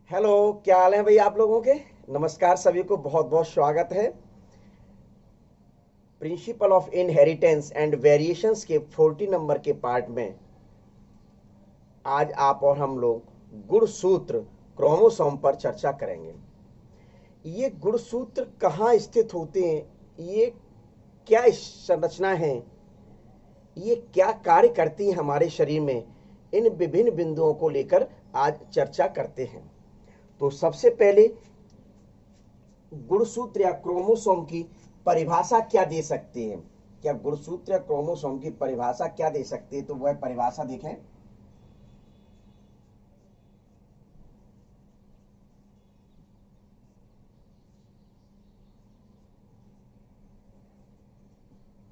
Hello, क्या हाल है भाई आप लोगों के। नमस्कार, सभी को बहुत बहुत स्वागत है। Principle of inheritance and variations के 40 नंबर के पार्ट में आज आप और हम लोग गुणसूत्र क्रोमोसोम पर चर्चा करेंगे। ये गुणसूत्र कहाँ स्थित होते हैं, ये क्या संरचना है, ये क्या कार्य करती है हमारे शरीर में, इन विभिन्न बिंदुओं को लेकर आज चर्चा करते हैं। तो सबसे पहले गुणसूत्र या क्रोमोसोम की परिभाषा क्या दे सकते हैं। क्या गुणसूत्र या क्रोमोसोम की परिभाषा क्या दे सकते हैं, तो वह परिभाषा देखें।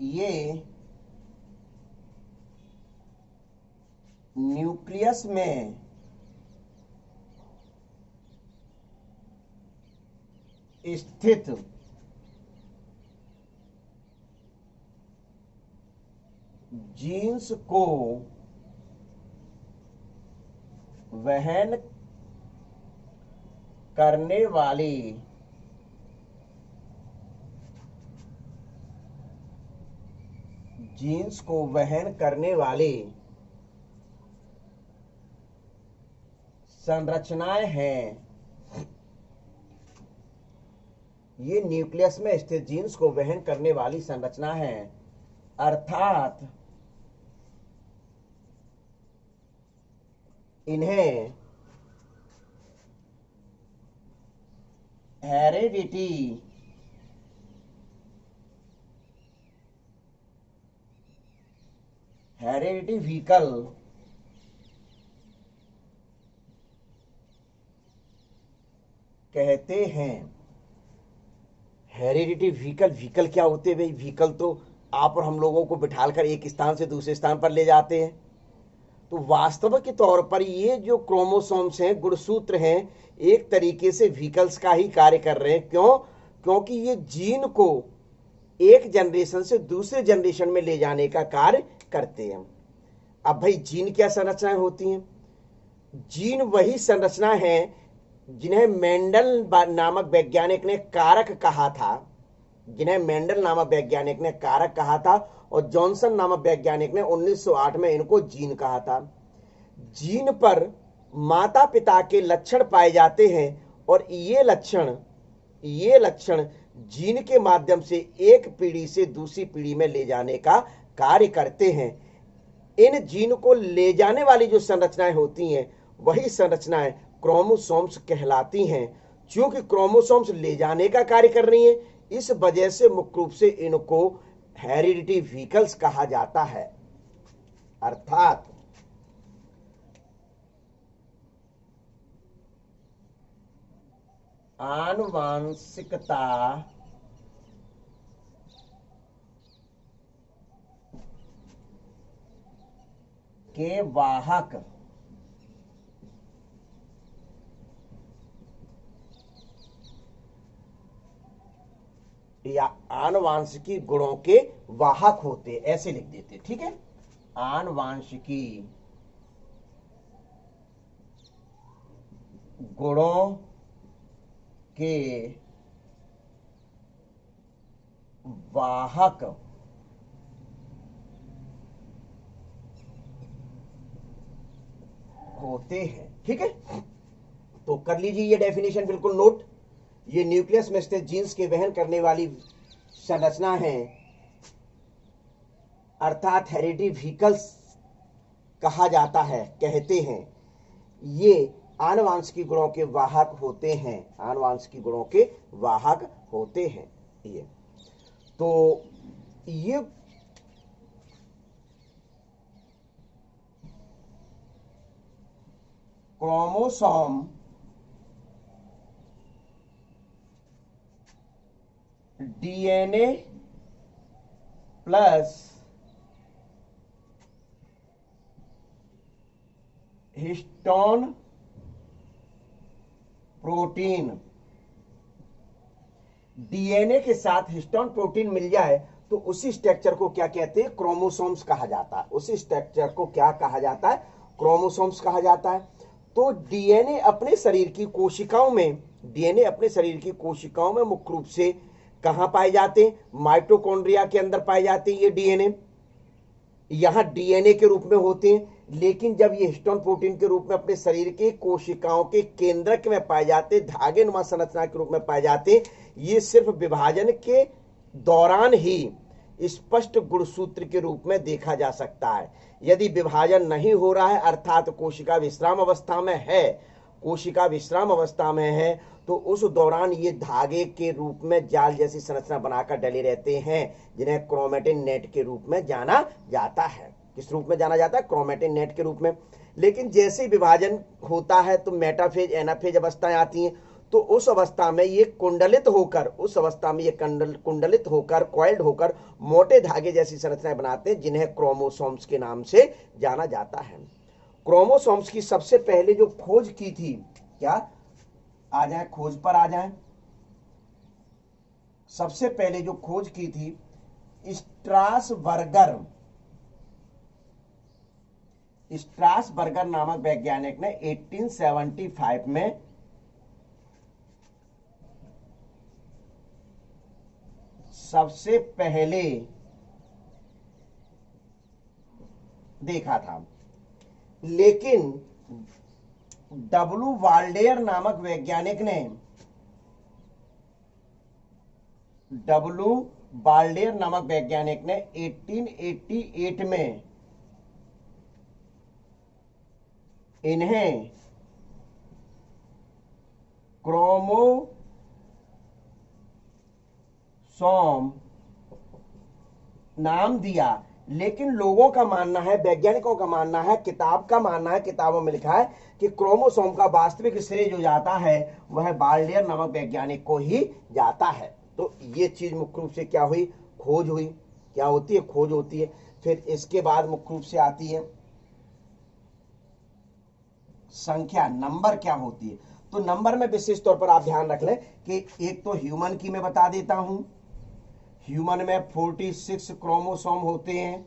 ये न्यूक्लियस में स्थित जीन्स को वहन करने वाली जीन्स को वहन करने वाली संरचनाएं हैं। ये न्यूक्लियस में स्थित जीन्स को वहन करने वाली संरचना है, अर्थात इन्हें हेरेडिटी व्हीकल कहते हैं। हेरिडिटी व्हीकल, व्हीकल क्या होते हैं भाई। व्हीकल तो आप और हम लोगों को बिठालकर एक स्थान से दूसरे स्थान पर ले जाते हैं। तो वास्तव के तौर पर ये जो क्रोमोसोम्स हैं, गुणसूत्र हैं, एक तरीके से व्हीकल्स का ही कार्य कर रहे हैं। क्यों? क्योंकि ये जीन को एक जनरेशन से दूसरे जनरेशन में ले जाने का कार्य करते हैं। अब भाई जीन क्या संरचनाएं होती हैं। जीन वही संरचना है जिन्हें मेंडल नामक वैज्ञानिक ने कारक कहा था, जिन्हें मेंडल नामक वैज्ञानिक ने कारक कहा था, और जॉनसन नामक वैज्ञानिक ने 1908 में इनको जीन कहा था। जीन पर माता पिता के लक्षण पाए जाते हैं और ये लक्षण जीन के माध्यम से एक पीढ़ी से दूसरी पीढ़ी में ले जाने का कार्य करते हैं। इन जीन को ले जाने वाली जो संरचनाएं होती हैं, वही संरचनाएं क्रोमोसोम्स कहलाती हैं। चूंकि क्रोमोसोम्स ले जाने का कार्य कर रही हैं, इस वजह से मुख्य रूप से इनको हेरिडिटी व्हीकल्स कहा जाता है, अर्थात आनुवांशिकता के वाहक या आनुवांशिकी गुणों के वाहक होते, ऐसे लिख देते। ठीक है, आनुवांशिकी गुणों के वाहक होते हैं। ठीक है, तो कर लीजिए ये डेफिनेशन बिल्कुल नोट। ये न्यूक्लियस में स्थित जीन्स के वहन करने वाली संरचना है, अर्थात हेरिडिटी व्हीकल्स कहा जाता है, कहते हैं। ये आनुवांशिकी गुणों के वाहक होते हैं, आनुवांशिकी गुणों के वाहक होते हैं। ये तो ये chromosome DNA plus histone protein, DNA के साथ हिस्टोन प्रोटीन मिल जाए तो उसी स्ट्रक्चर को क्या कहते हैं, क्रोमोसोम्स कहा जाता है। उसी स्ट्रक्चर को क्या कहा जाता है, क्रोमोसोम्स कहा जाता है। तो डीएनए अपने शरीर की कोशिकाओं में, डीएनए अपने शरीर की कोशिकाओं में मुख्य रूप से कहां पाए जाते हैं? माइटोकॉन्ड्रिया के अंदर पाए जाते हैं ये डीएनए, यहां डीएनए के रूप में होते हैं। लेकिन जब ये हिस्टोन प्रोटीन के रूप में अपने शरीर के कोशिकाओं के केंद्रक में पाए जाते, धागे नुमा संरचना के रूप में पाए जाते, ये सिर्फ विभाजन के दौरान ही स्पष्ट गुणसूत्र के रूप में देखा जा सकता है। यदि विभाजन नहीं हो रहा है, अर्थात कोशिका विश्राम अवस्था में है, कोशिका विश्राम अवस्था में है, तो उस दौरान ये धागे के रूप में जाल जैसी संरचना बनाकर डले रहते हैं, जिन्हें क्रोमेटिन नेट के रूप में जाना जाता है। किस रूप में जाना जाता है? क्रोमेटिन नेट के रूप में। लेकिन जैसे ही विभाजन होता है तो मेटाफेज एनाफेज अवस्थाएं आती हैं, तो उस अवस्था में ये कुंडलित होकर, उस अवस्था में ये कुंडलित होकर, कॉइल्ड होकर मोटे धागे जैसी संरचनाएं बनाते हैं, जिन्हें क्रोमोसोम्स के नाम से जाना जाता है। क्रोमोसोम्स की सबसे पहले जो खोज की थी, क्या आ जाए, खोज पर आ जाए, सबसे पहले जो खोज की थी स्ट्रासबर्गर नामक वैज्ञानिक ने 1875 में सबसे पहले देखा था। लेकिन डब्ल्यू वाल्डेयर नामक वैज्ञानिक ने, डब्ल्यू वाल्डेयर नामक वैज्ञानिक ने 1888 में इन्हें क्रोमोसोम नाम दिया। लेकिन लोगों का मानना है, वैज्ञानिकों का मानना है, किताब का मानना है, किताबों में लिखा है कि क्रोमोसोम का वास्तविक श्रेय जो जाता है वह वाल्डेयर नामक वैज्ञानिक को ही जाता है। तो ये चीज मुख्य रूप से क्या हुई? खोज हुई। क्या होती है? खोज होती है। फिर इसके बाद मुख्य रूप से आती है संख्या, नंबर क्या होती है। तो नंबर में विशेष तौर पर आप ध्यान रख लें कि एक तो ह्यूमन की मैं बता देता हूं, ह्यूमन में 46 क्रोमोसोम होते हैं।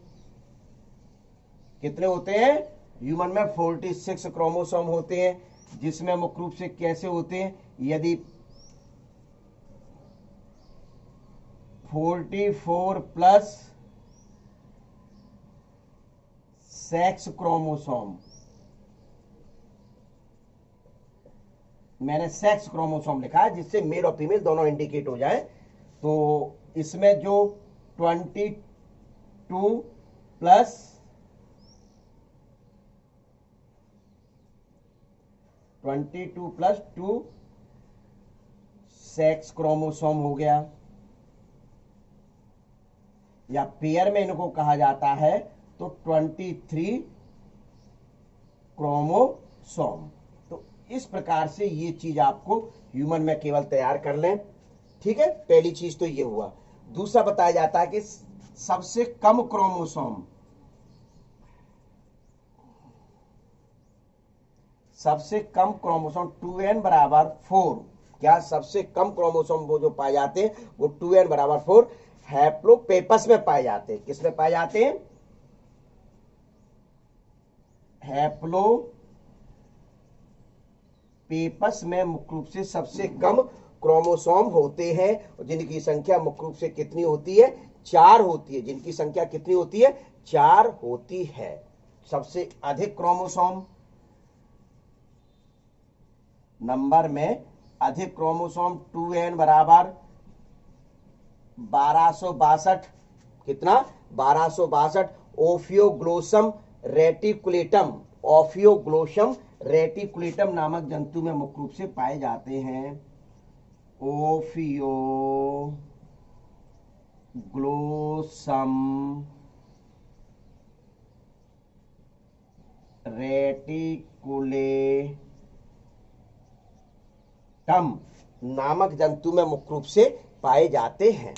कितने होते हैं? ह्यूमन में 46 क्रोमोसोम होते हैं, जिसमें मुख्य रूप से कैसे होते हैं? यदि 44 प्लस सेक्स क्रोमोसोम, मैंने सेक्स क्रोमोसोम लिखा है जिससे मेल और फीमेल दोनों इंडिकेट हो जाए। तो इसमें जो 22 प्लस 2 सेक्स क्रोमोसोम हो गया, या पेयर में इनको कहा जाता है तो 23 क्रोमोसोम। तो इस प्रकार से ये चीज आपको ह्यूमन में केवल तैयार कर लें। ठीक है, पहली चीज तो ये हुआ। दूसरा बताया जाता है कि सबसे कम क्रोमोसोम, सबसे कम क्रोमोसोम 2n बराबर 4, क्या सबसे कम क्रोमोसोम वो जो पाए जाते हैं वो 2n बराबर 4 हैप्लोपेपस में पाए जाते हैं। किसमें पाए जाते हैं? हैप्लोपेपस में मुख्य रूप से सबसे कम क्रोमोसोम होते हैं, जिनकी संख्या मुख्य रूप से कितनी होती है? 4 होती है। जिनकी संख्या कितनी होती है? 4 होती है। सबसे अधिक क्रोमोसोम, नंबर में अधिक क्रोमोसोम 2n बराबर 1262, कितना? 1262 ओफियोग्लोसम रेटिकुलेटम, ओफियोग्लोसम रेटिकुलेटम नामक जंतु में मुख्य रूप से पाए जाते हैं। ओफियोग्लोसम रेटिकुलेटम नामक जंतु में मुख्य रूप से पाए जाते हैं।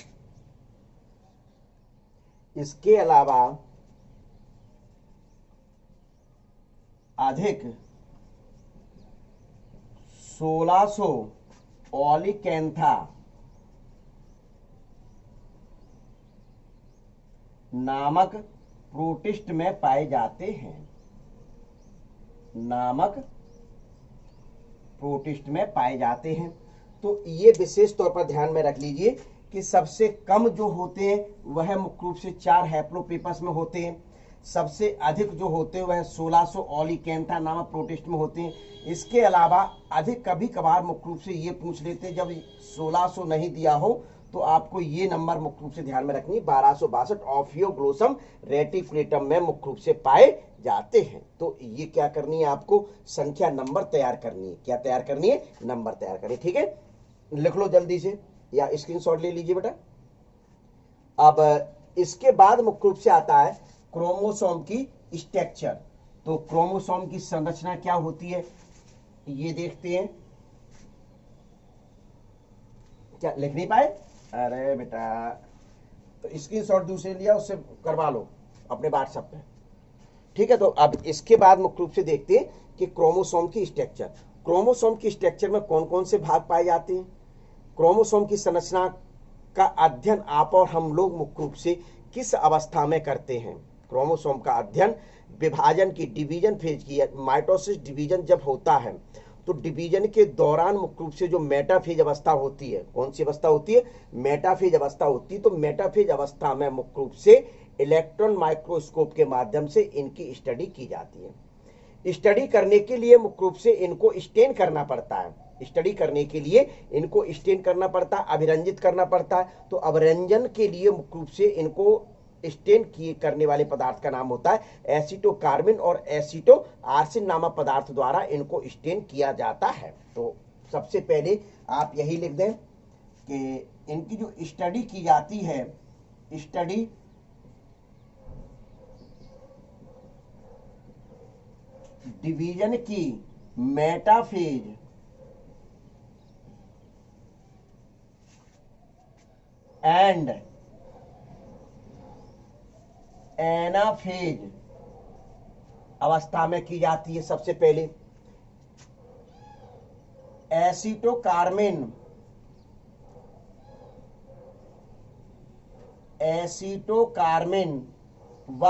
इसके अलावा अधिक 1600 ओलिकेंथा नामक प्रोटिस्ट में पाए जाते हैं, नामक प्रोटिस्ट में पाए जाते हैं। तो ये विशेष तौर पर ध्यान में रख लीजिए कि सबसे कम जो होते हैं वह मुख्य रूप से 4 हैप्लोपेपस में होते हैं, सबसे अधिक जो होते हैं वह 1600 ओलिकेंथा नामक प्रोटिस्ट में होते हैं। इसके अलावा अधिक कभी कभार मुख्य रूप से ये पूछ लेते हैं, जब 1600 नहीं दिया हो तो आपको ये नंबर मुख्य रूप से ध्यान में रखनी, 1262 ऑफियोग्लोसम रेटिकुलेटम में मुख्य रूप से पाए जाते हैं। तो ये क्या करनी है, आपको संख्या नंबर तैयार करनी है। क्या तैयार करनी है, नंबर तैयार करनी है। ठीक है, लिख लो जल्दी से या स्क्रीनशॉट ले लीजिए बेटा। अब इसके बाद मुख्य रूप से आता है क्रोमोसोम की स्ट्रक्चर। तो क्रोमोसोम की संरचना क्या होती है ये देखते हैं। क्या लिख नहीं पाए? अरे बेटा, तो स्क्रीनशॉट दूसरे लिया, उससे करवा लो अपने व्हाट्सएप पे। ठीक है, तो अब इसके बाद मुख्य रूप से देखते हैं कि क्रोमोसोम की स्ट्रक्चर। क्रोमोसोम की स्ट्रक्चर में कौन कौन से भाग पाए जाते हैं। क्रोमोसोम की संरचना का अध्ययन आप और हम लोग मुख्य रूप से किस अवस्था में करते हैं। क्रोमोसोम का अध्ययन विभाजन की, डिवीजन फेज की, माइटोसिस डिवीजन जब होता है तो डिवीजन के दौरान मुख्य रूप से जो मेटाफेज अवस्था होती है, कौन सी अवस्था होती है, मेटाफेज अवस्था होती है। तो मेटाफेज अवस्था में मुख्य रूप से इलेक्ट्रॉन माइक्रोस्कोप के माध्यम से इनकी स्टडी की जाती है। स्टडी करने के लिए मुख्य रूप से इनको स्टेन करना पड़ता है। स्टडी करने के लिए इनको स्टेन करना पड़ता है, अभिरंजित करना पड़ता है। तो अभिरंजन के लिए मुख्य रूप से इनको स्टेन किए करने वाले पदार्थ का नाम होता है एसीटोकार्बिन और एसीटो आर्सिन नामक पदार्थ द्वारा इनको स्टेन किया जाता है। तो सबसे पहले आप यही लिख दें कि इनकी जो स्टडी की जाती है, स्टडी डिवीजन की मेटाफेज एंड एनाफेज अवस्था में की जाती है। सबसे पहले एसीटोकार्बिन व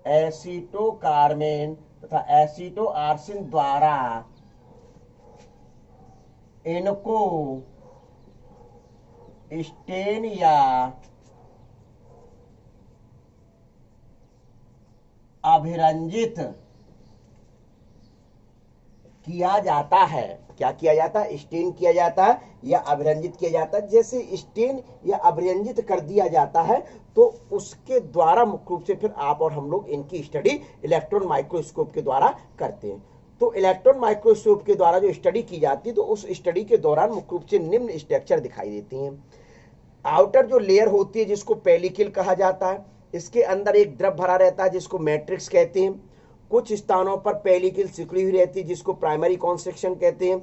एसीटोकार्बिन तथा एसीटो आर्सिन द्वारा इनको स्टेन या अभिरंजित किया जाता है। क्या किया जाता है, स्टेन किया जाता है या अभिरंजित किया जाता है। जैसे स्टेन या अभिरंजित कर दिया जाता है तो उसके द्वारा मुख्य रूप से फिर आप और हम लोग इनकी स्टडी इलेक्ट्रॉन माइक्रोस्कोप के द्वारा करते हैं। तो इलेक्ट्रॉन माइक्रोस्कोप के द्वारा जो स्टडी की जाती है तो उस स्टडी के दौरान मुख्य रूप से निम्न स्ट्रक्चर दिखाई देती हैं। आउटर जो लेयर होती है जिसको पेलिकल कहा जाता है, इसके अंदर एक द्रव भरा रहता है जिसको मैट्रिक्स कहते हैं। कुछ स्थानों पर पेलिकल सिकुड़ी हुई रहती है जिसको प्राइमरी कॉन्स्ट्रक्शन कहते हैं।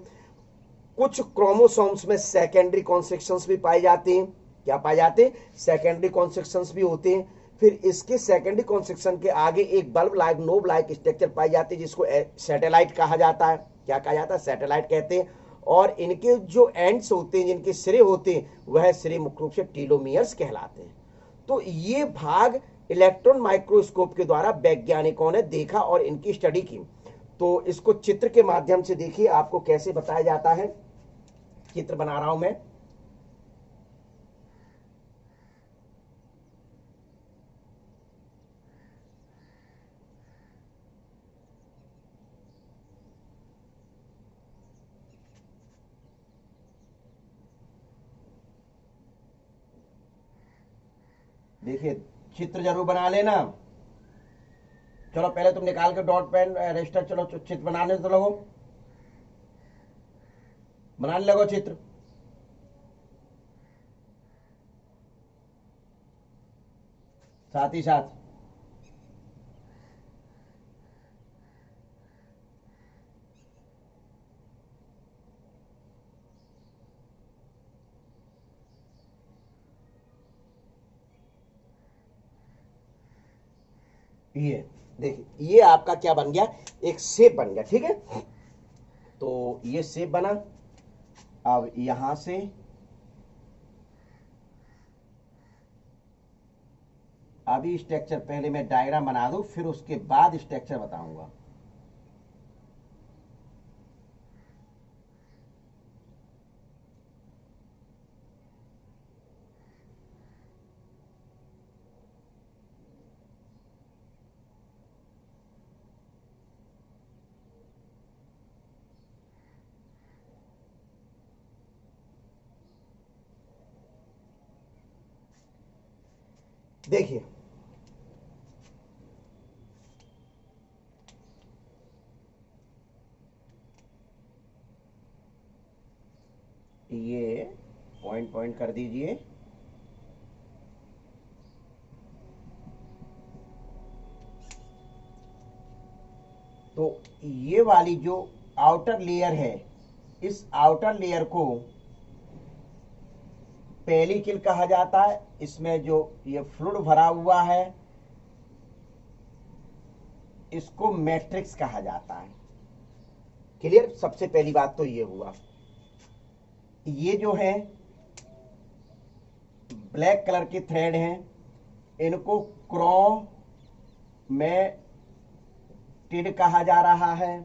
कुछ क्रोमोसोम्स में सेकेंडरी कॉन्स्ट्रक्शंस भी पाए जाते हैं। क्या पाए जाते हैं, सेकेंडरी कॉन्स्ट्रक्शंस भी होते हैं। फिर इसके सेकेंडरी कॉन्स्ट्रक्शन के आगे एक bulb like knob like structure पाई जाती है जिसको सैटेलाइट कहा जाता है। क्या कहा जाता है, सैटेलाइट कहते हैं। और इनके जो एंड्स होते हैं, जिनके सिरे होते हैं, वह सिरे मुख्य रूप से टीलोमियर्स कहलाते हैं। तो ये भाग इलेक्ट्रॉन माइक्रोस्कोप के द्वारा वैज्ञानिकों ने देखा और इनकी स्टडी की। तो इसको चित्र के माध्यम से देखिए आपको कैसे बताया जाता है। चित्र बना रहा हूं मैं। देखिए, चित्र जरूर बना लेना। चलो पहले तुम निकाल के डॉट पेन रजिस्टर, चलो चित्र बनाने तो लगो, बनाने लगो चित्र। साथ ही साथ ये देखिए, ये आपका क्या बन गया, एक शेप बन गया। ठीक है, तो ये शेप बना। अब यहां से अभी स्ट्रक्चर पहले मैं डायग्राम बना दूं, फिर उसके बाद स्ट्रक्चर बताऊंगा। देखिए, ये पॉइंट पॉइंट कर दीजिए। तो ये वाली जो आउटर लेयर है, इस आउटर लेयर को पेलिकल कहा जाता है। इसमें जो ये फ्लूइड भरा हुआ है, इसको मैट्रिक्स कहा जाता है। क्लियर? सबसे पहली बात तो ये हुआ। ये जो है ब्लैक कलर के थ्रेड हैं, इनको क्रोमैटिड कहा जा रहा है।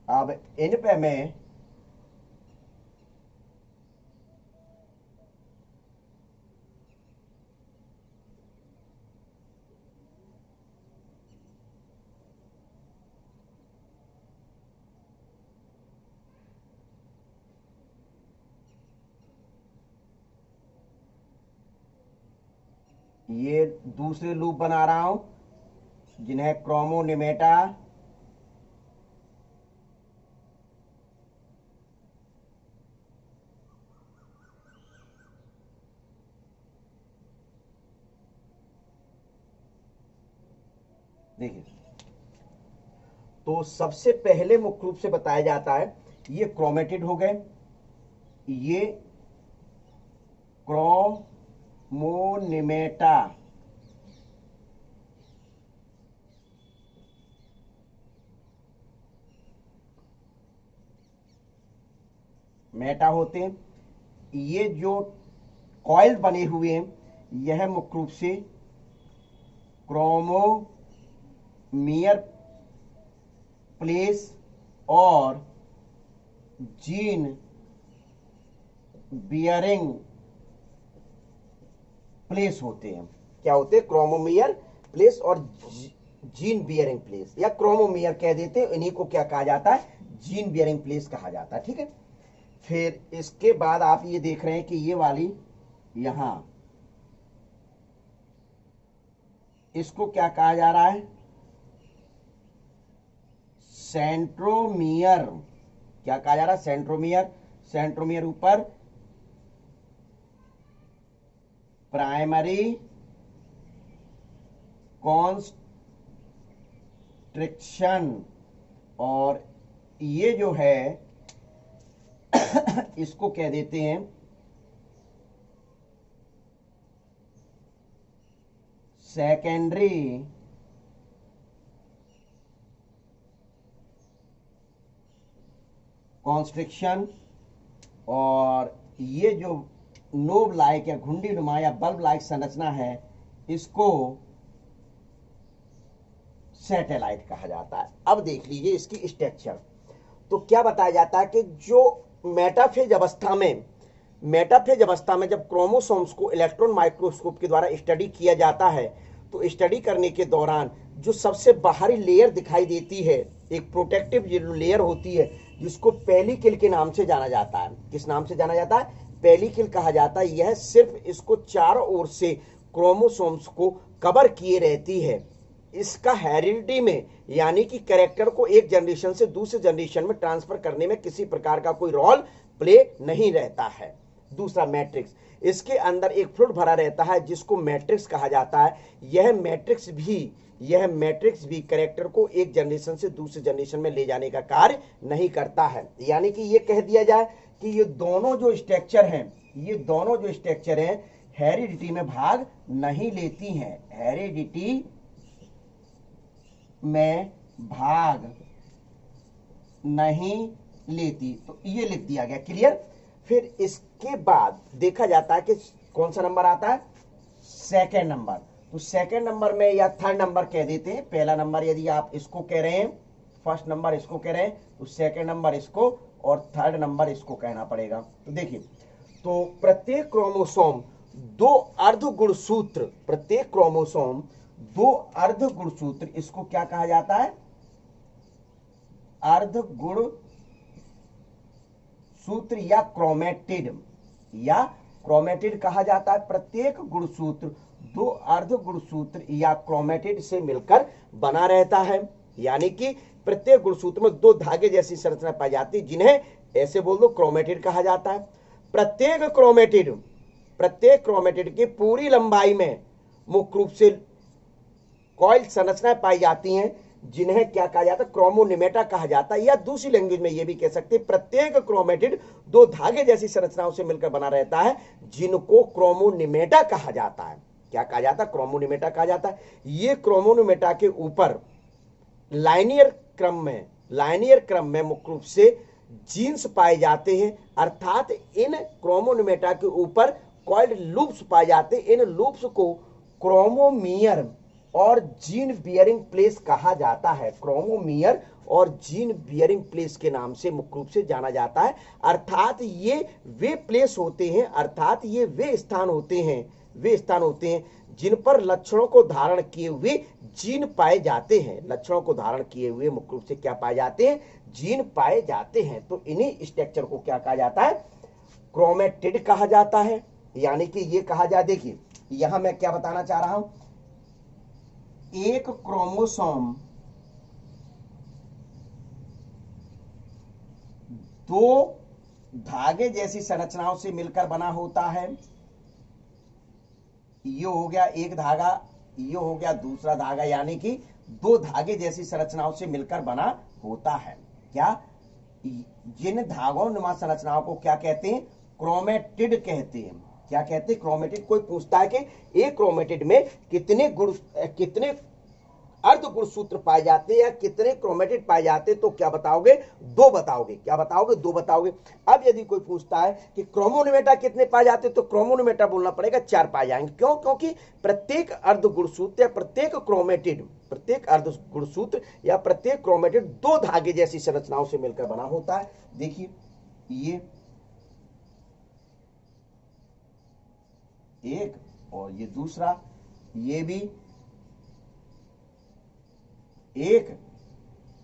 अब इन पे मैं ये दूसरे लूप बना रहा हूं, जिन्हें क्रोमोनिमेटा देखिए। तो सबसे पहले मुख्य रूप से बताया जाता है, ये क्रोमेटिड हो गए, ये क्रोमोनिमेटा मेटा होते हैं। ये जो कॉइल बने हुए हैं, यह मुख्य रूप से क्रोमोमियर प्लेस और जीन बियरिंग प्लेस होते हैं। क्या होते हैं? क्रोमोमियर प्लेस और जीन बियरिंग प्लेस, या क्रोमोमियर कह देते हैं। इन्हीं को क्या कहा जाता है? जीन बियरिंग प्लेस कहा जाता है। ठीक है। फिर इसके बाद आप ये देख रहे हैं कि ये वाली यहां, इसको क्या कहा जा रहा है? सेंट्रोमियर। क्या कहा जा रहा है? सेंट्रोमियर। सेंट्रोमियर ऊपर प्राइमरी कॉन्स्ट्रिक्शन, और ये जो है इसको कह देते हैं सेकेंडरी कॉन्स्ट्रिक्शन। और ये जो नोब लाइक या घुंडी नुमा या बल्ब लाइक संरचना है, इसको सैटेलाइट कहा जाता है। अब देख लीजिए इसकी स्ट्रक्चर। तो क्या बताया जाता है कि जो मेटाफेज अवस्था में जब क्रोमोसोम्स को इलेक्ट्रॉन माइक्रोस्कोप के द्वारा स्टडी किया जाता है, तो स्टडी करने के दौरान जो सबसे बाहरी लेयर दिखाई देती है, एक प्रोटेक्टिव लेयर होती है, जिसको पेलिकल के नाम से जाना जाता है। किस नाम से जाना जाता है? पेलिकल कहा जाता है। यह सिर्फ इसको चारों ओर से क्रोमोसोम्स को कवर किए रहती है। इसका हेरिडिटी में, यानी कि कैरेक्टर को एक जनरेशन से दूसरे जनरेशन में ट्रांसफर करने में किसी प्रकार का कोई रोल प्ले नहीं रहता है। दूसरा मैट्रिक्स, इसके अंदर एक फ्लूइड भरा रहता है जिसको मैट्रिक्स कहा जाता है। यह मैट्रिक्स भी कैरेक्टर को एक जनरेशन से दूसरे जनरेशन में ले जाने का कार्य नहीं करता है। यानी कि ये कह दिया जाए कि ये दोनों जो स्ट्रक्चर हैं हेरिडिटी में भाग नहीं लेती हैं। हेरिडिटी में भाग नहीं लेती। तो ये लिख दिया गया। क्लियर? फिर इसके बाद देखा जाता है कि कौन सा नंबर आता है? Second number. तो सेकंड नंबर में या थर्ड नंबर कह देते हैं। पहला नंबर यदि आप इसको कह रहे हैं, फर्स्ट नंबर इसको कह रहे हैं, तो सेकंड नंबर इसको और थर्ड नंबर इसको कहना पड़ेगा। तो देखिए, तो प्रत्येक क्रोमोसोम दो अर्ध गुणसूत्र, प्रत्येक क्रोमोसोम दो अर्ध गुणसूत्र, इसको क्या कहा जाता है? अर्ध गुण सूत्र या क्रोमेटिड, या क्रोमेटिड कहा जाता है। प्रत्येक गुणसूत्र दो अर्ध गुणसूत्र या क्रोमेटिड से मिलकर बना रहता है। यानी कि प्रत्येक गुणसूत्र में दो धागे जैसी संरचना पाई जाती है, जिन्हें ऐसे बोल दो क्रोमेटिड कहा जाता है। प्रत्येक क्रोमेटिड की पूरी लंबाई में मुख्य रूप से कॉइल संरचनाएं पाई जाती हैं, जिन्हें क्या कहा जाता है? क्रोमोनिमेटा कहा जाता है। या दूसरी लैंग्वेज में यह भी कह सकते हैं, प्रत्येक क्रोमेटिड दो धागे जैसी संरचनाओं से मिलकर बना रहता है, जिनको क्रोमोनिमेटा कहा जाता है। क्या कहा जाता है? क्रोमोनिमेटा कहा जाता है। ये क्रोमोनिमेटा के ऊपर लाइनियर क्रम में मुख्य रूप से जीन्स पाए जाते हैं, अर्थात इन क्रोमोनिमेटा के ऊपर कॉइल्ड लूप्स पाए जाते हैं। इन लूप्स को क्रोमोमियर और जीन बियरिंग प्लेस कहा जाता है। क्रोमोमियर और जीन बियरिंग प्लेस के नाम से मुख्य रूप से जाना जाता है। अर्थात ये वे प्लेस होते हैं, अर्थात ये वे स्थान होते हैं जिन पर लक्षणों को धारण किए हुए जीन पाए जाते हैं। लक्षणों को धारण किए हुए मुख्य रूप से क्या पाए जाते हैं? जीन पाए जाते हैं। तो इन्हीं स्ट्रक्चर को क्या कहा जाता है? क्रोमेटिड कहा जाता है। यानी कि ये कहा जाए, देखिए यहां मैं क्या बताना चाह रहा हूं, एक क्रोमोसोम दो धागे जैसी संरचनाओं से मिलकर बना होता है। ये हो गया एक धागा, ये हो गया दूसरा धागा, यानी कि दो धागे जैसी संरचनाओं से मिलकर बना होता है। क्या? जिन धागों नुमा संरचनाओं को क्या कहते हैं? क्रोमेटिड कहते हैं। क्या कहते हैं? क्रोमेटिड। कोई पूछता है कि एक क्रोमेटिड में कितने अर्ध गुणसूत्र पाए जाते हैं या कितने क्रोमेटिड पाए जाते हैं, तो क्या बताओगे? दो बताओगे। क्या बताओगे? दो बताओगे। अब यदि कोई पूछता है कि क्रोमोनिमेटा कितने पाए जाते हैं, तो क्रोमोनिमेटा बोलना पड़ेगा 4 पाए जाएंगे। क्यों? क्योंकि प्रत्येक अर्ध गुणसूत्र या प्रत्येक अर्ध गुणसूत्र या प्रत्येक क्रोमेटिड दो धागे जैसी संरचनाओं से मिलकर बना होता है। देखिए ये एक और ये दूसरा, ये भी एक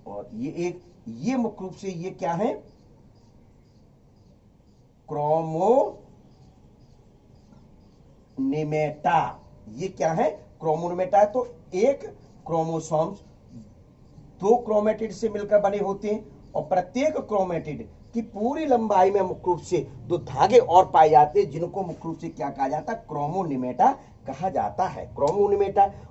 और ये एक। ये मुख्य रूप से ये क्या है? क्रोमोनिमेटा। ये क्या है? क्रोमोनिमेटा है। तो एक क्रोमोसोम्स दो क्रोमेटिड से मिलकर बने होते हैं और प्रत्येक क्रोमेटिड की पूरी लंबाई में मुख्य रूप से दो धागे और पाए जाते हैं, जिनको मुख्य रूप से क्या कहा जाता है? क्रोमोनिमेटा कहा जाता है।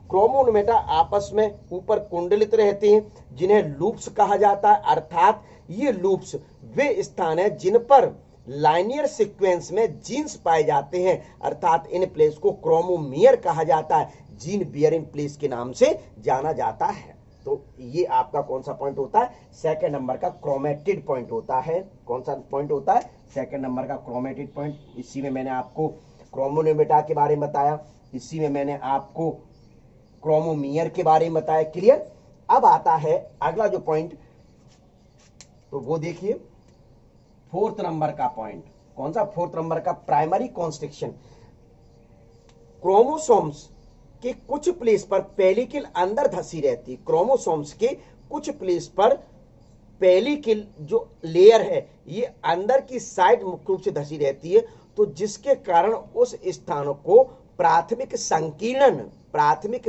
क्रोमोनिमेटा आपस में ऊपर कुंडलित रहते हैं, जिन्हें लूप्स कहा जाता है। अर्थात ये लूप्स वे स्थान है जिन पर लाइनियर सीक्वेंस में जीन्स पाए जाते हैं, अर्थात इन प्लेस को क्रोमोमियर कहा जाता है, जीन बियरिंग प्लेस के नाम से जाना जाता है। तो ये आपका कौन सा पॉइंट होता है? सेकंड नंबर का क्रोमेटिड पॉइंट होता है। कौन सा पॉइंट होता है? सेकंड नंबर का क्रोमेटिड पॉइंट। इसी में मैंने आपको क्रोमोनिमेटा के बारे में बताया, इसी में मैंने आपको क्रोमोमियर के बारे में बताया। क्लियर? अब आता है अगला जो पॉइंट, तो वो देखिए फोर्थ नंबर का पॉइंट। कौन सा? फोर्थ नंबर का प्राइमरी कॉन्स्ट्रिक्शन। क्रोमोसोम्स के कुछ प्लेस पर पेलिकल अंदर धसी रहती है। क्रोमोसोम्स के कुछ प्लेस पर पेलिकल जो लेयर है ये अंदर की साइड मुख्य रूप से धसी रहती है, तो जिसके कारण उस स्थान को प्राथमिक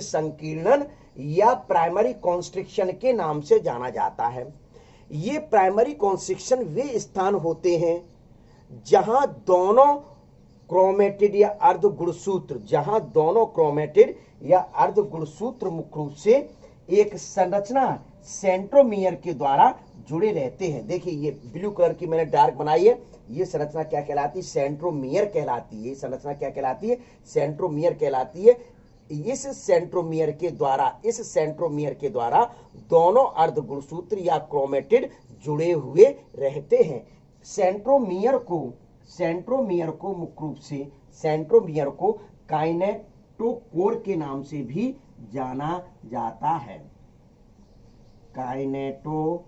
संकीर्णन या प्राइमरी कॉन्स्ट्रिक्शन के नाम से जाना जाता है। ये प्राइमरी कॉन्स्ट्रिक्शन वे स्थान होते हैं जहां दोनों क्रोमेटिड या अर्ध गुणसूत्र मुख्य रूप से एक संरचना सेंट्रोमियर के द्वारा जुड़े रहते हैं। देखिए ये ब्लू कलर की मैंने डार्क बनाई है, ये संरचना क्या कहलाती है? सेंट्रोमियर कहलाती है। ये संरचना क्या कहलाती है? सेंट्रोमियर कहलाती है। इस सेंट्रोमियर के द्वारा दोनों अर्ध गुणसूत्र या क्रोमेटिड जुड़े हुए रहते हैं। सेंट्रोमियर को मुख्य रूप से काइनेटोकोर के नाम से भी जाना जाता है। काइनेटोकोर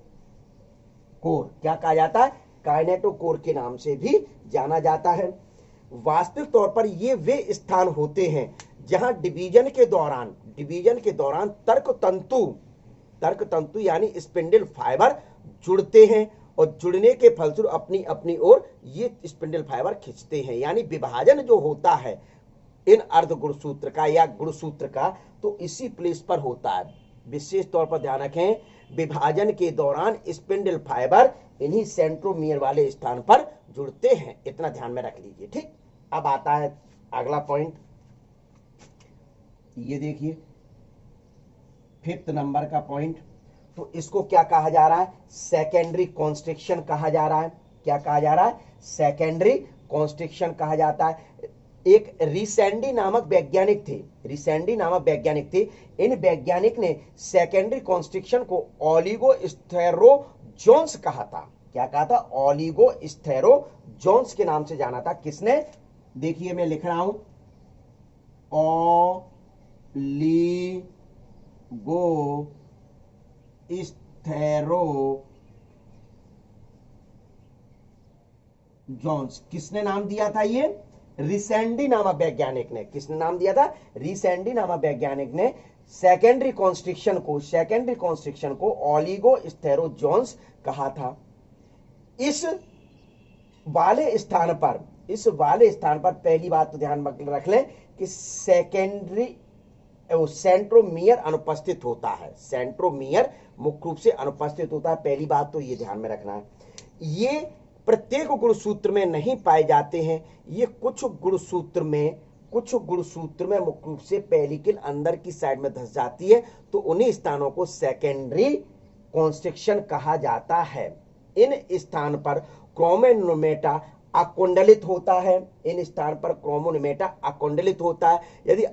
क्या कहा जाता है? काइनेटोकोर के नाम से भी जाना जाता है। वास्तविक तौर पर ये वे स्थान होते हैं जहां डिवीजन के दौरान तर्क तंतु यानी स्पिंडल फाइबर जुड़ते हैं और जुड़ने के फलस्वरूप अपनी अपनी ओर ये स्पिंडल फाइबर खींचते हैं। यानी विभाजन जो होता है इन अर्ध गुणसूत्र का या गुणसूत्र का, तो इसी प्लेस पर होता है। विशेष तौर पर ध्यान रखें, विभाजन के दौरान स्पिंडल फाइबर इन्हीं सेंट्रोमियर वाले स्थान पर जुड़ते हैं। इतना ध्यान में रख लीजिए। ठीक, अब आता है अगला पॉइंट। ये देखिए 5th नंबर का पॉइंट। तो इसको क्या कहा जा रहा है? सेकेंडरी कॉन्स्ट्रिक्शन कहा जा रहा है। क्या कहा जा रहा है? सेकेंडरी कॉन्स्ट्रिक्शन कहा जाता है। एक रिसेंडी नामक वैज्ञानिक थे। इन वैज्ञानिक ने सेकेंडरी कॉन्स्ट्रिक्शन को ओलिगोस्टेरोजोन्स कहा था। क्या कहा था? ओलिगोस्टेरोजोन्स के नाम से जाना था। किसने? देखिए मैं लिख रहा हूं, ओलिगोस्टेरोजोन्स। किसने नाम दिया था? ये रिसेंडी नामक वैज्ञानिक ने। किसने नाम दिया था? रिसेंडी नामक वैज्ञानिक ने सेकेंडरी कॉन्स्ट्रिक्शन को ओलिगोस्टेरोजोन्स कहा था। इस वाले स्थान पर पहली बात तो ध्यान रख लें कि सेंट्रोमियर अनुपस्थित होता है। सेंट्रोमियर मुख्य रूप से अनुपस्थित होता है। पहली बात तो ये ध्यान में रखना है। ये प्रत्येक गुणसूत्र में नहीं पाए जाते हैं। ये कुछ गुणसूत्र में मुख्य रूप से पेलिकल अंदर की साइड में धंस जाती है, तो उन्हीं स्थानों को सेकेंडरी कॉन्स्ट्रिक्शन कहा जाता है। इन स्थान पर क्रोमोनोमेटा अकुंडलित होता है। यदि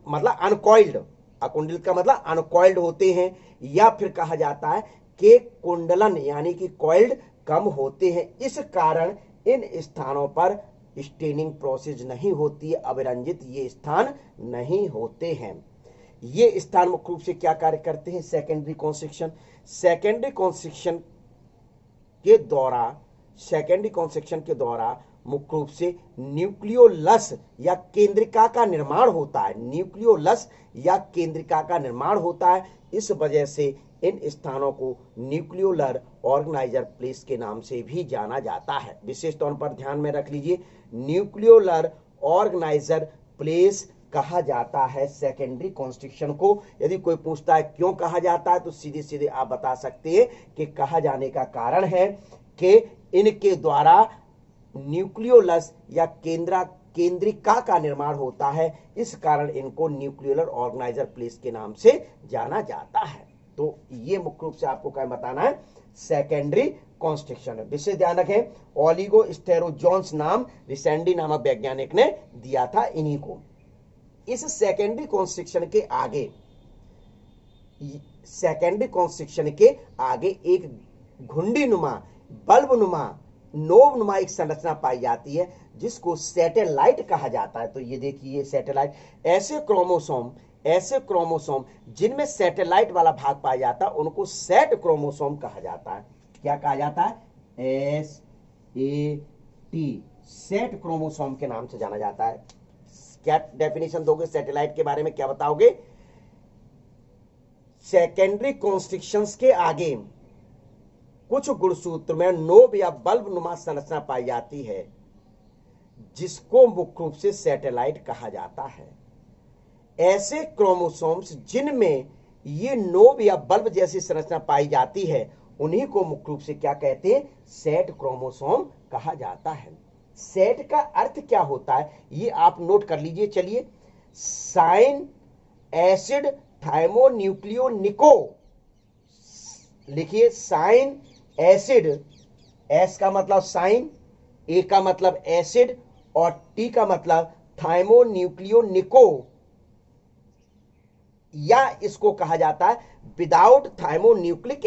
मतलब अनकॉइल्ड, अकुंडलित का मतलब अनकॉइल्ड होते हैं, या फिर कहा जाता है कि कुंडलन यानी कि कॉइल्ड कम होते हैं। इस कारण इन स्थानों पर स्टेनिंग प्रोसेस नहीं होती है, अभिरंजित ये स्थान नहीं होते हैं। ये स्थान मुख्य रूप से क्या कार्य करते हैं? सेकेंडरी कॉन्स्ट्रिक्शन के द्वारा मुख्य रूप से न्यूक्लियोलस या केंद्रिका का निर्माण होता है। इस वजह से इन स्थानों को न्यूक्लियोलर ऑर्गेनाइजर प्लेस के नाम से भी जाना जाता है। विशेष तौर पर ध्यान में रख लीजिए, न्यूक्लियोलर ऑर्गेनाइजर प्लेस कहा जाता है सेकेंडरी कॉन्स्ट्रिक्शन को। यदि कोई पूछता है क्यों कहा जाता है, तो सीधे सीधे आप बता सकते हैं कि कहा जाने का कारण है कि इनके द्वारा न्यूक्लियोलस या केंद्रिका का निर्माण होता है। इस कारण इनको न्यूक्लियोलर ऑर्गेनाइजर प्लेस के नाम से जाना जाता है। तो ये मुख्य रूप से आपको क्या बताना है? सेकेंडरी कॉन्स्ट्रिक्शन है। विशेष ध्यान रखें, ओलिगोस्टेरोजोन्स नाम रिसेंडी नामक वैज्ञानिक ने दिया था इन्हीं को। इस सेकेंडरी कॉन्स्ट्रिक्शन के आगे एक घुंडीनुमा, बल्बनुमा, नोवनुमा एक संरचना पाई जाती है जिसको सैटेलाइट कहा जाता है। तो ये देखिए सैटेलाइट, ऐसे क्रोमोसोम जिनमें सैटेलाइट वाला भाग पाया जाता है उनको सेट क्रोमोसोम कहा जाता है। क्या कहा जाता है? SAT, सेट क्रोमोसोम के नाम से जाना जाता है। क्या डेफिनेशन दोगे सैटेलाइट के बारे में? क्या बताओगे? सेकेंडरी कॉन्स्ट्रिक्शंस के आगे कुछ गुणसूत्र में नोब या बल्ब नुमा संरचना पाई जाती है जिसको मुख्य रूप से सैटेलाइट कहा जाता है। ऐसे क्रोमोसोम्स जिनमें ये नोब या बल्ब जैसी संरचना पाई जाती है उन्हीं को मुख्य रूप से क्या कहते हैं? सेट क्रोमोसोम कहा जाता है। सेट का अर्थ क्या होता है ये आप नोट कर लीजिए। चलिए, साइन एसिड थाइमोन्यूक्लियोनिको लिखिए। साइन एसिड, एस का मतलब साइन, ए का मतलब एसिड और टी का मतलब थाइमोन्यूक्लियोनिको, या इसको कहा जाता है विदाउट थाइमोन्यूक्लिक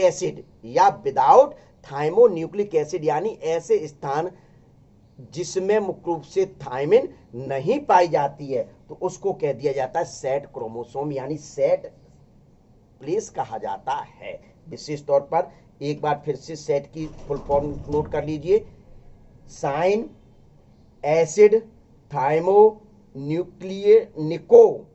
एसिड, यानी ऐसे स्थान जिसमें मुख्य रूप से थायमिन नहीं पाई जाती है तो उसको कह दिया जाता है सेट क्रोमोसोम, यानी सेट प्लेस कहा जाता है। विशेष तौर पर एक बार फिर से सेट की फुल फॉर्म नोट कर लीजिए। साइन एसिड थाइमो न्यूक्लियनिको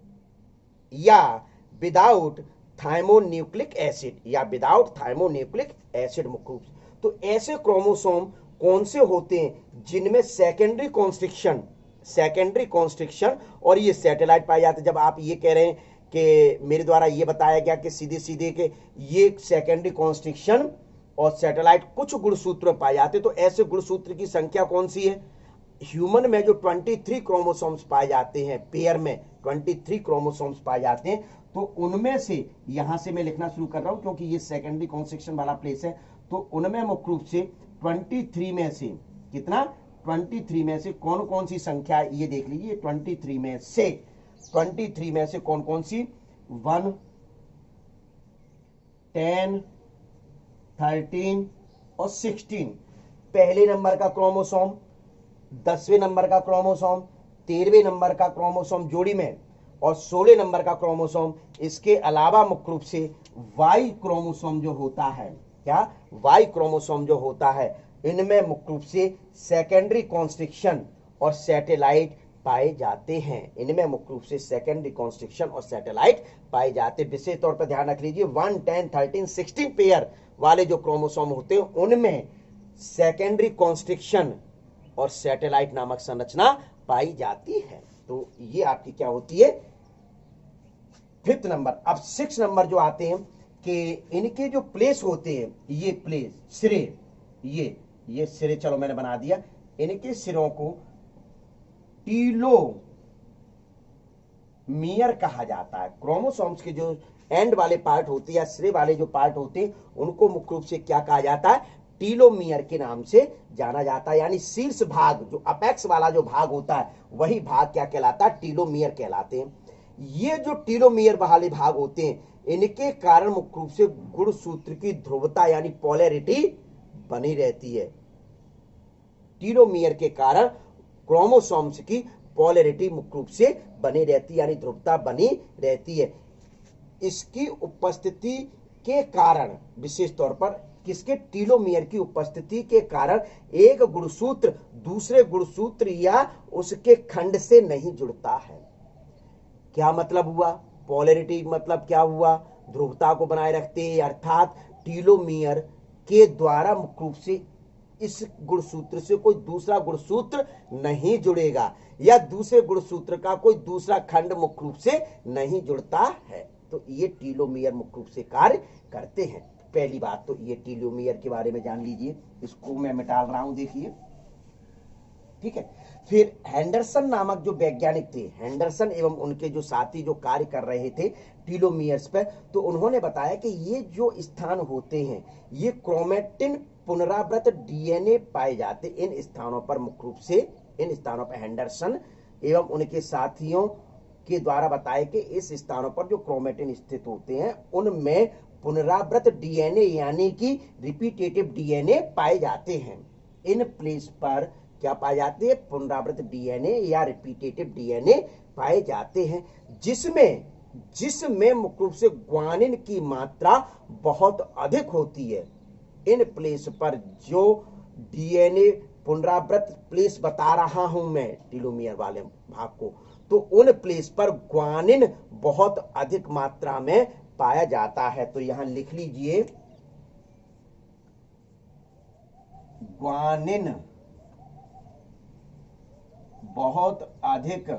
या विदाउट थाइमोन्यूक्लिक एसिड, या विदाउट थाइमोन्यूक्लिक एसिड मुख्य रूप से। तो ऐसे क्रोमोसोम कौन से होते हैं जिनमें सेकेंडरी कॉन्स्ट्रिक्शन और ये सैटेलाइट पाए जाते हैं। जब आप ये कह रहे हैं कि मेरे द्वारा ये बताया गया कि सीधे सीधे के ये सेकेंडरी कॉन्स्ट्रिक्शन और सैटेलाइट कुछ गुणसूत्र पाए जाते हैं, तो ऐसे गुणसूत्र की संख्या कौन सी है? ह्यूमन में जो 23 क्रोमोसोम्स पाए जाते हैं, पेयर में 23 क्रोमोसोम्स पाए जाते हैं, तो उनमें से यहां से मैं लिखना शुरू कर रहा हूं क्योंकि ये सेकेंडरी कॉन्स्ट्रिक्शन वाला प्लेस है। तो उनमें मुख्य रूप से 23 में से कितना, 23 में से कौन कौन सी संख्या, ये देख लीजिए 23 में से कौन कौन सी, 1, 10, 13 और 16। पहले नंबर का क्रोमोसोम, 10वें नंबर का क्रोमोसोम, 13वें नंबर का क्रोमोसोम जोड़ी में और 16 नंबर का क्रोमोसोम। इसके अलावा मुख्य रूप से वाई क्रोमोसोम जो होता है, क्या वाई क्रोमोसोम जो होता है, इनमें मुख्य रूप से सेकेंडरी कॉन्स्ट्रिक्शन और सैटेलाइट पाए जाते हैं। इनमें मुख्य रूप से सेकेंडरी कॉन्स्ट्रिक्शन और सैटेलाइट पाए जाते हैं। विशेष तौर पर ध्यान रख लीजिए 1, 10, 13, 16 पेयर वाले जो क्रोमोसोम होते हैं उनमें सेकेंडरी कॉन्स्ट्रिक्शन और सैटेलाइट नामक संरचना पाई जाती है। तो ये आपकी क्या होती है, 5th नंबर। अब 6 नंबर जो आते हैं कि इनके जो प्लेस होते हैं, ये प्लेस सिरे, ये सिरे, चलो मैंने बना दिया, इनके सिरों को टीलोमियर कहा जाता है। क्रोमोसोम्स के जो एंड वाले पार्ट होते हैं या सिरे वाले जो पार्ट होते हैं उनको मुख्य रूप से क्या कहा जाता है, टीलोमियर के नाम से जाना जाता है। यानी शीर्ष भाग, जो अपेक्स वाला जो भाग होता है वही भाग क्या कहलाता है, टीलोमियर कहलाते हैं। ये जो टीलोमियर वाले भाग होते हैं इनके कारण मुख्य रूप से गुणसूत्र की ध्रुवता यानी पोलैरिटी बनी रहती है। टीलोमियर के कारण क्रोमोसोम्स की पोलैरिटी मुख्य रूप से बनी रहती है, यानी ध्रुवता बनी रहती है। इसकी उपस्थिति के कारण, विशेष तौर पर किसके, टीलोमियर की उपस्थिति के कारण एक गुणसूत्र दूसरे गुणसूत्र या उसके खंड से नहीं जुड़ता है। क्या मतलब हुआ, पोलैरिटी मतलब क्या हुआ, ध्रुवता को बनाए रखते हैं, अर्थात टीलोमियर के द्वारा मुख्य रूप से इस गुणसूत्र से कोई दूसरा गुणसूत्र नहीं जुड़ेगा या दूसरे गुणसूत्र का कोई दूसरा खंड मुख्य रूप से नहीं जुड़ता है। तो ये टीलोमियर मुख्य रूप से कार्य करते हैं। पहली बात तो ये टीलोमियर के बारे में जान लीजिए, इसको मैं मिटा रहा हूं, देखिए, ठीक है। फिर हेंडरसन नामक जो वैज्ञानिक थे, हेंडरसन एवं उनके जो साथी जो कार्य कर रहे थे टीलोमियर्स पर, तो उन्होंने बताया कि ये जो स्थान होते हैं ये क्रोमेटिन पुनरावृत डीएनए पाए जाते इन स्थानों पर। मुख्य रूप से इन स्थानों पर हेंडरसन एवं उनके साथियों के द्वारा बताया कि इस स्थानों पर जो क्रोमेटिन स्थित होते हैं उनमें पुनरावृत डीएनए यानी कि रिपीटेटिव डीएनए पाए जाते हैं। इन प्लेस पर क्या पाए जाते हैं, पुनरावृत डीएनए या रिपीटेटिव डीएनए पाए जाते हैं, जिसमें मुख्य रूप से ग्वानिन की मात्रा बहुत अधिक होती है। इन प्लेस पर जो डीएनए पुनरावृत प्लेस बता रहा हूं मैं टीलोमियर वाले भाग को, तो उन प्लेस पर ग्वानिन बहुत अधिक मात्रा में पाया जाता है। तो यहां लिख लीजिए, ग्वानिन बहुत अधिक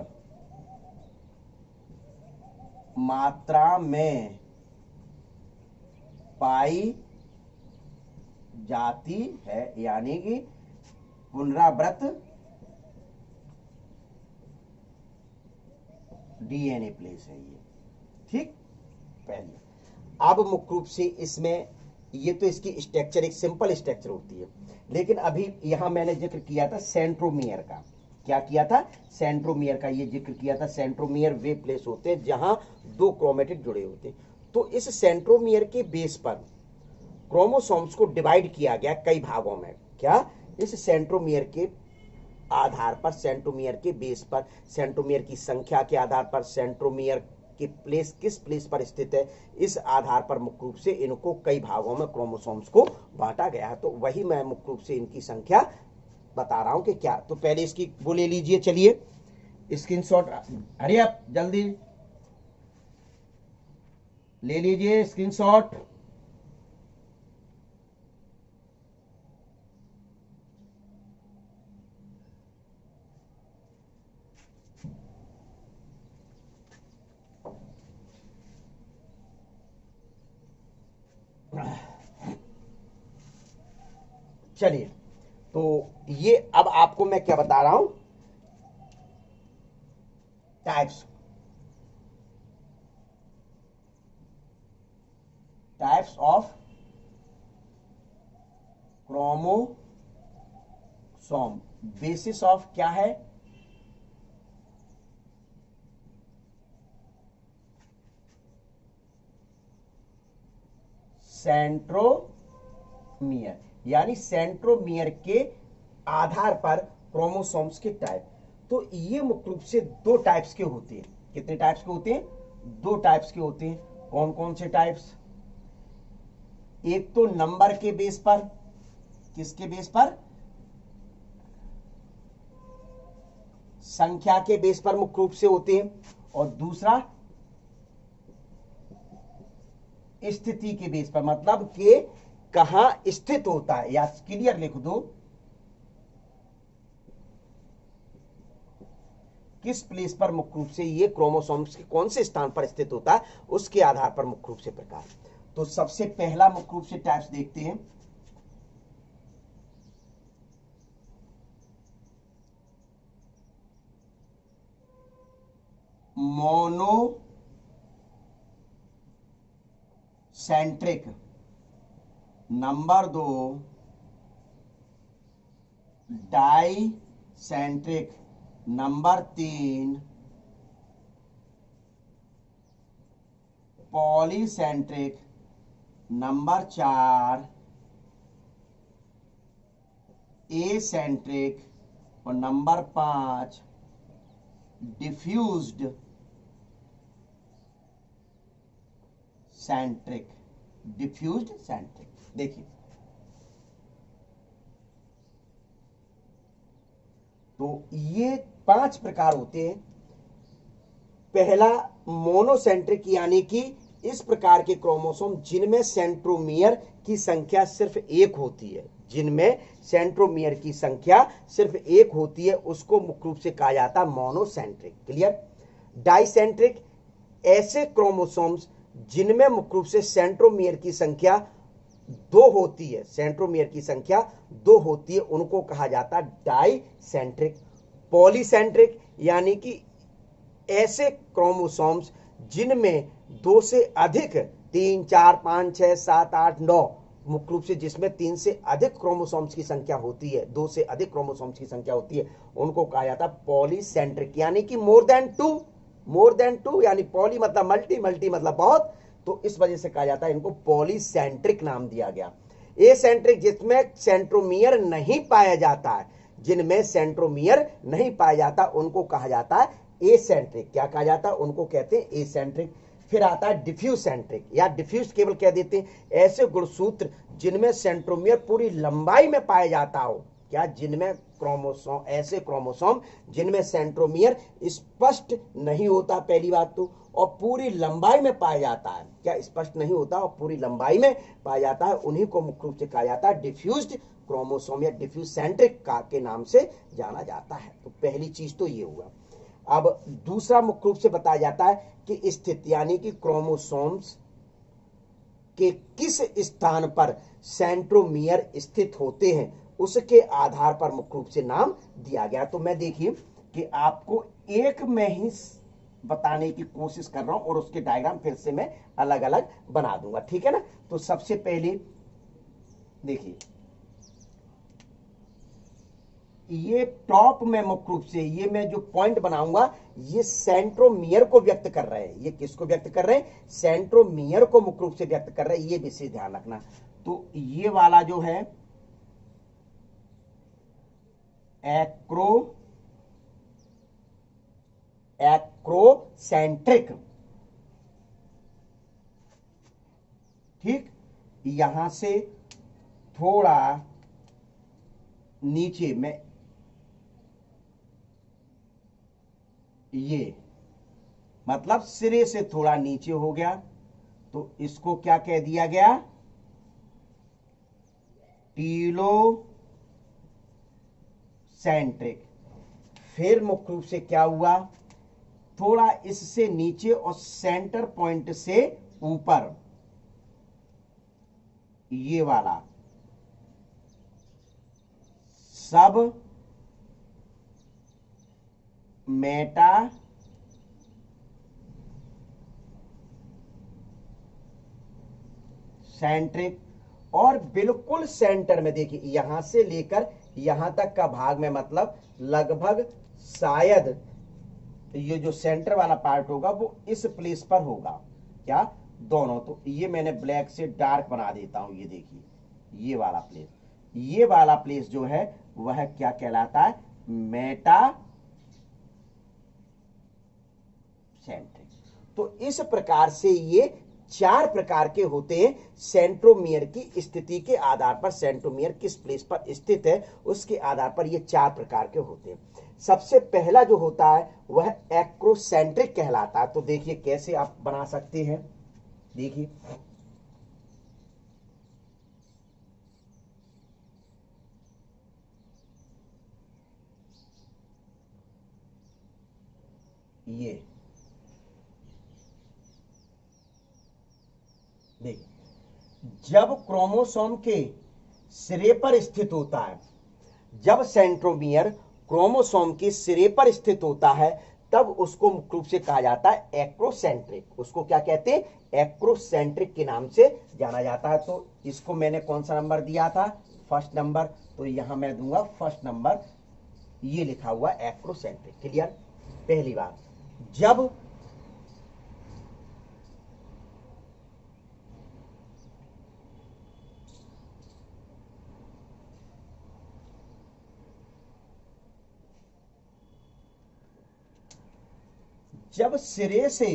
मात्रा में पाई जाती है, यानी कि पुनरावृत डीएनए प्लेस है ये, ठीक। पहले अब मुख्य रूप से इसमें ये तो इसकी स्ट्रक्चर एक सिंपल स्ट्रक्चर होती है, लेकिन अभी यहां मैंने जिक्र किया था सेंट्रोमियर का। क्या किया था, सेंट्रोमियर का ये जिक्र किया था। सेंट्रोमियर वे प्लेस होते हैं जहां दो क्रोमेटिड जुड़े होते हैं। तो इस सेंट्रोमियर के बेस पर क्रोमोसोम्स को डिवाइड किया गया कई भागों में। क्या, इस सेंट्रोमियर के आधार पर, सेंट्रोमियर के बेस पर, सेंट्रोमियर की संख्या के आधार पर, सेंट्रोमियर की प्लेस किस प्लेस पर स्थित है, इस आधार पर मुख्य रूप से इनको कई भागों में क्रोमोसोम्स को बांटा गया है। तो वही मैं मुख्य रूप से इनकी संख्या बता रहा हूं कि क्या। तो पहले इसकी वो ले लीजिए, चलिए स्क्रीनशॉट, अरे आप जल्दी ले लीजिए स्क्रीनशॉट। चलिए, तो ये अब आपको मैं क्या बता रहा हूं, types of chromosome. Basis of क्या है, सेंट्रोमियर, यानी सेंट्रोमियर के आधार पर क्रोमोसोम्स के टाइप। तो ये मुख्य रूप से दो टाइप्स के होते हैं। कितने टाइप्स के होते हैं, दो टाइप्स के होते हैं। कौन कौन से टाइप्स, एक तो नंबर के बेस पर, किसके बेस पर, संख्या के बेस पर मुख्य रूप से होते हैं, और दूसरा स्थिति के बेस पर, मतलब कि कहां स्थित होता है, या क्लियर लिख दो, किस प्लेस पर मुख्य रूप से ये क्रोमोसोम्स के कौन से स्थान पर स्थित होता है, उसके आधार पर मुख्य रूप से प्रकार। तो सबसे पहला मुख्य रूप से टाइप्स देखते हैं, monocentric, number 2 dicentric, number 3 polycentric, number 4 acentric, और number 5 diffused centric. Diffused centric, देखिए तो ये 5 प्रकार होते हैं। पहला मोनोसेंट्रिक, यानी कि इस प्रकार के क्रोमोसोम जिनमें सेंट्रोमियर की संख्या सिर्फ एक होती है, जिनमें सेंट्रोमियर की संख्या सिर्फ एक होती है, उसको मुख्य रूप से कहा जाता है मोनोसेंट्रिक। क्लियर। डाइसेंट्रिक, ऐसे क्रोमोसोम्स जिनमें मुख्य रूप से सेंट्रोमियर की संख्या 2 होती है, सेंट्रोमियर की संख्या 2 होती है, उनको कहा जाता है डाइसेंट्रिक। पॉलीसेंट्रिक, यानी कि ऐसे क्रोमोसोम्स जिनमें 2 से अधिक, 3, 4, 5, 6, 7, 8, 9, मुख्य रूप से जिसमें 3 से अधिक क्रोमोसोम्स की संख्या होती है, 2 से अधिक क्रोमोसोम्स की संख्या होती है, उनको कहा जाता है पॉलीसेंट्रिक, यानी कि मोर देन टू, यानी पॉली मतलब मल्टी, मल्टी मतलब बहुत, तो इस वजह से कहा जाता है इनको पॉलीसेंट्रिक नाम दिया गया। एसेंट्रिक, जिसमें सेंट्रोमियर नहीं पाया जाता है, जिनमें सेंट्रोमियर नहीं पाया जाता, उनको कहा जाता है एसेंट्रिक। क्या कहा जाता है, उनको कहते हैं एसेंट्रिक। फिर आता है डिफ्यूज सेंट्रिक, या डिफ्यूज केवल कह देते हैं ऐसे गुणसूत्र जिनमें सेंट्रोमियर पूरी लंबाई में पाया जाता हो। क्या, जिनमें क्रोमोसोम, ऐसे क्रोमोसोम जिनमें सेंट्रोमियर स्पष्ट नहीं होता, पहली बात तो, और पूरी लंबाई में पाया जाता है। क्या, स्पष्ट नहीं होता और पूरी लंबाई में पाया जाता है, उन्हीं को मुख्य रूप से कहा जाता है डिफ्यूज्ड क्रोमोसोम या डिफ्यूज सेंट्रिक का के नाम से जाना जाता है। तो पहली चीज तो ये हुआ। अब दूसरा मुख्य रूप से बताया जाता है कि स्थित, यानी कि क्रोमोसोम्स के किस स्थान पर सेंट्रोमियर स्थित होते हैं, उसके आधार पर मुख्य रूप से नाम दिया गया। तो मैं देखिए कि आपको एक में ही बताने की कोशिश कर रहा हूं, और उसके डायग्राम फिर से मैं अलग अलग बना दूंगा, ठीक है ना। तो सबसे पहले देखिए, ये टॉप में मुख्य रूप से ये मैं जो पॉइंट बनाऊंगा, ये सेंट्रोमियर को व्यक्त कर रहे हैं। ये किसको व्यक्त कर रहे हैं, सेंट्रोमियर को मुख्य रूप से व्यक्त कर रहे हैं, ये विशेष ध्यान रखना। तो ये वाला जो है, एक्रोसेंट्रिक। ठीक, यहां से थोड़ा नीचे में ये मतलब सिरे से थोड़ा नीचे हो गया, तो इसको क्या कह दिया गया? टीलोसेंट्रिक। फिर मुख्य रूप से क्या हुआ? थोड़ा इससे नीचे और सेंटर पॉइंट से ऊपर ये वाला सब मेटा सेंट्रिक, और बिल्कुल सेंटर में देखिए यहां से लेकर यहां तक का भाग में मतलब लगभग शायद ये जो सेंटर वाला पार्ट होगा वो इस प्लेस पर होगा। क्या? दोनों। तो ये मैंने ब्लैक से डार्क बना देता हूं, ये देखिए ये वाला प्लेस, ये वाला प्लेस जो है वह क्या कहलाता है? Meta centric. तो इस प्रकार से ये 4 प्रकार के होते हैं। सेंट्रोमियर की स्थिति के आधार पर, सेंट्रोमियर किस प्लेस पर स्थित है उसके आधार पर ये 4 प्रकार के होते हैं। सबसे पहला जो होता है वह एक्रोसेंट्रिक कहलाता है। तो देखिए कैसे आप बना सकते हैं, देखिए ये देखिए जब क्रोमोसोम के सिरे पर स्थित होता है, जब सेंट्रोमियर क्रोमोसोम के सिरे पर स्थित होता है तब उसको मुख्य रूप से कहा जाता है एक्रोसेंट्रिक। उसको क्या कहते हैं? एक्रोसेंट्रिक के नाम से जाना जाता है। तो इसको मैंने कौन सा नंबर दिया था? First number. तो यहां मैं दूंगा फर्स्ट नंबर, ये लिखा हुआ एक्रोसेंट्रिक। क्लियर? पहली बात, जब जब सिरे से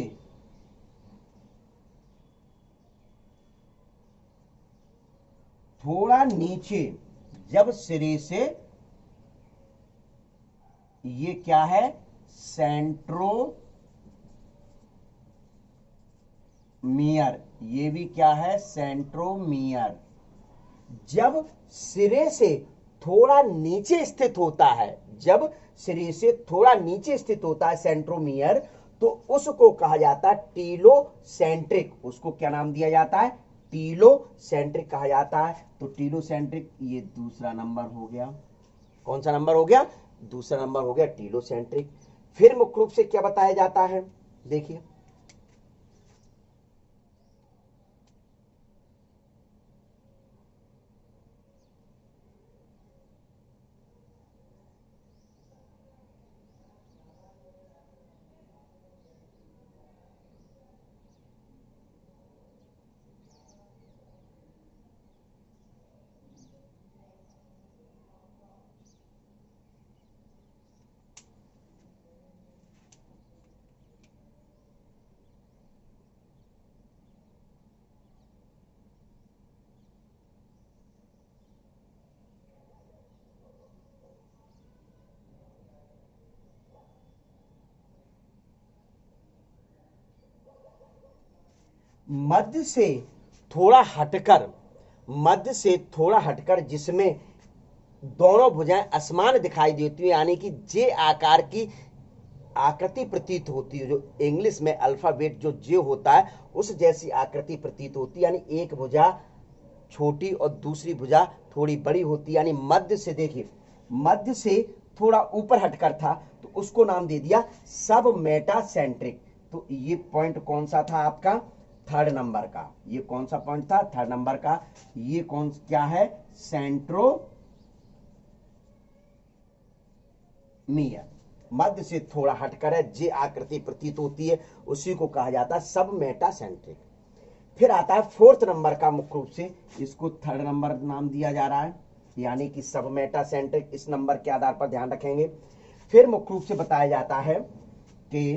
थोड़ा नीचे, जब सिरे से ये क्या है? सेंट्रोमियर। ये भी क्या है? सेंट्रोमियर। जब सिरे से थोड़ा नीचे स्थित होता है, जब सिरे से थोड़ा नीचे स्थित होता है सेंट्रोमियर, तो उसको कहा जाता है टीलोसेंट्रिक। उसको क्या नाम दिया जाता है? टीलोसेंट्रिक कहा जाता है। तो टीलोसेंट्रिक ये दूसरा नंबर हो गया। कौन सा नंबर हो गया? दूसरा नंबर हो गया टीलोसेंट्रिक। फिर मुख्य रूप से क्या बताया जाता है? देखिए मध्य से थोड़ा हटकर, मध्य से थोड़ा हटकर जिसमें दोनों भुजाएं असमान दिखाई देती है, यानी कि जे आकार की आकृति प्रतीत होती है, जो इंग्लिश में अल्फाबेट जो जे होता है उस जैसी आकृति प्रतीत होती है, यानी एक भुजा छोटी और दूसरी भुजा थोड़ी बड़ी होती है। यानी मध्य से, देखिए मध्य से थोड़ा ऊपर हटकर था तो उसको नाम दे दिया सब मेटासेंट्रिक। तो ये पॉइंट कौन सा था आपका? थर्ड नंबर का। ये कौन सा पॉइंट था? थर्ड नंबर का। ये कौन क्या है? सेंट्रोमियर। मध्य से थोड़ा हटकर है, जे आकृति प्रतीत होती है, उसी को कहा जाता है सब मेटासेंट्रिक। फिर आता है फोर्थ नंबर का, मुख्य रूप से इसको थर्ड नंबर नाम दिया जा रहा है। यानी कि सब मेटासेंट्रिक, इस नंबर के आधार पर ध्यान रखेंगे। फिर मुख्य रूप से बताया जाता है कि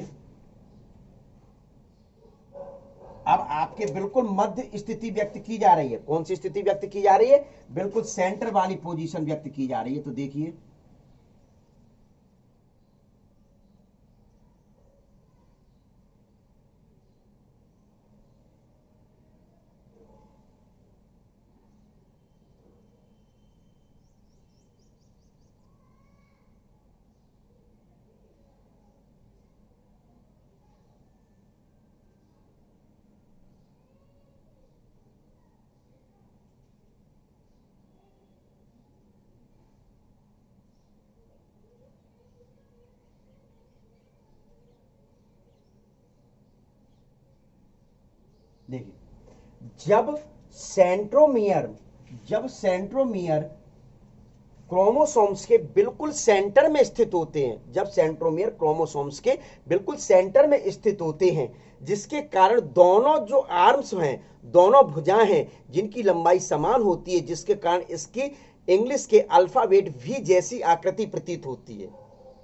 अब आपके बिल्कुल मध्य स्थिति व्यक्त की जा रही है। कौन सी स्थिति व्यक्त की जा रही है? बिल्कुल सेंटर वाली पोजीशन व्यक्त की जा रही है। तो देखिए, देखिए, सेंट्रोमियर जब सेंट्रोमियर क्रोमोसोम्स के बिल्कुल सेंटर में स्थित होते हैं, जब सेंट्रोमियर क्रोमोसोम्स के बिल्कुल सेंटर में स्थित होते हैं, जिसके कारण दोनों जो आर्म्स हैं, दोनों भुजाएं हैं, जिनकी लंबाई समान होती है, जिसके कारण इसकी इंग्लिश के अल्फाबेट भी जैसी आकृति प्रतीत होती है।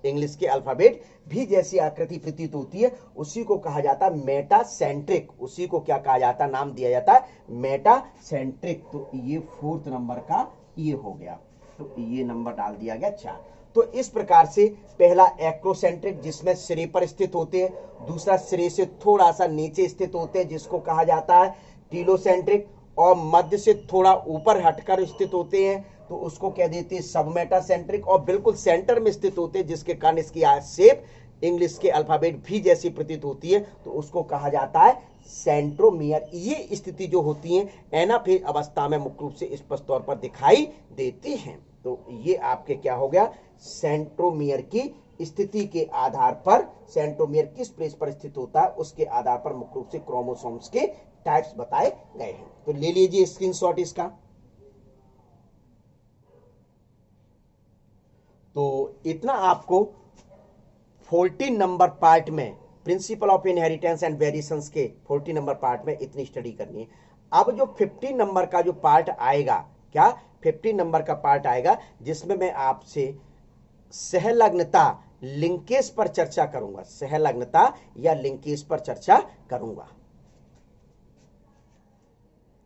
इंग्लिश के अल्फाबेट भी जैसी आकृति प्रतीत होती है, उसी को कहा जाता है मेटासेंट्रिक। उसी को क्या कहा जाता है? नाम दिया जाता है मेटासेंट्रिक। तो ये 4th नंबर का ये हो गया, तो ये नंबर डाल दिया गया 4। तो इस प्रकार से पहला एक्रोसेंट्रिक, जिसमें सिरे पर स्थित होते हैं, दूसरा सिरे से थोड़ा सा नीचे स्थित होते हैं, जिसको कहा जाता है टीलोसेंट्रिक, और मध्य से थोड़ा ऊपर हटकर स्थित होते हैं, तो उसको कह देते हैं सबमेटासेंट्रिक, और बिल्कुल सेंटर में स्थित होते हैं, जिसके कारण इसकी शेप इंग्लिश के अल्फाबेट भी जैसी प्रतीत होती है, तो उसको कहा जाता है सेंट्रोमियर। ये स्थिति जो होती है एनाफेज अवस्था में मुख्य रूप से स्पष्ट तौर पर दिखाई देती हैं। तो ये आपके क्या हो गया? सेंट्रोमियर की स्थिति के आधार पर, सेंट्रोमियर किस प्लेस पर स्थित होता है उसके आधार पर मुख्य रूप से क्रोमोसोम्स के टाइप्स बताए गए हैं। तो ले लीजिए स्क्रीनशॉट इसका। तो इतना आपको 14 नंबर पार्ट में, principle of inheritance and variations के 14 नंबर पार्ट में इतनी स्टडी करनी है। अब जो 15 नंबर का जो पार्ट आएगा, क्या 15 नंबर का पार्ट आएगा, जिसमें मैं आपसे सहलग्नता, लिंकेज पर चर्चा करूंगा। सहलग्नता या लिंकेज पर चर्चा करूंगा।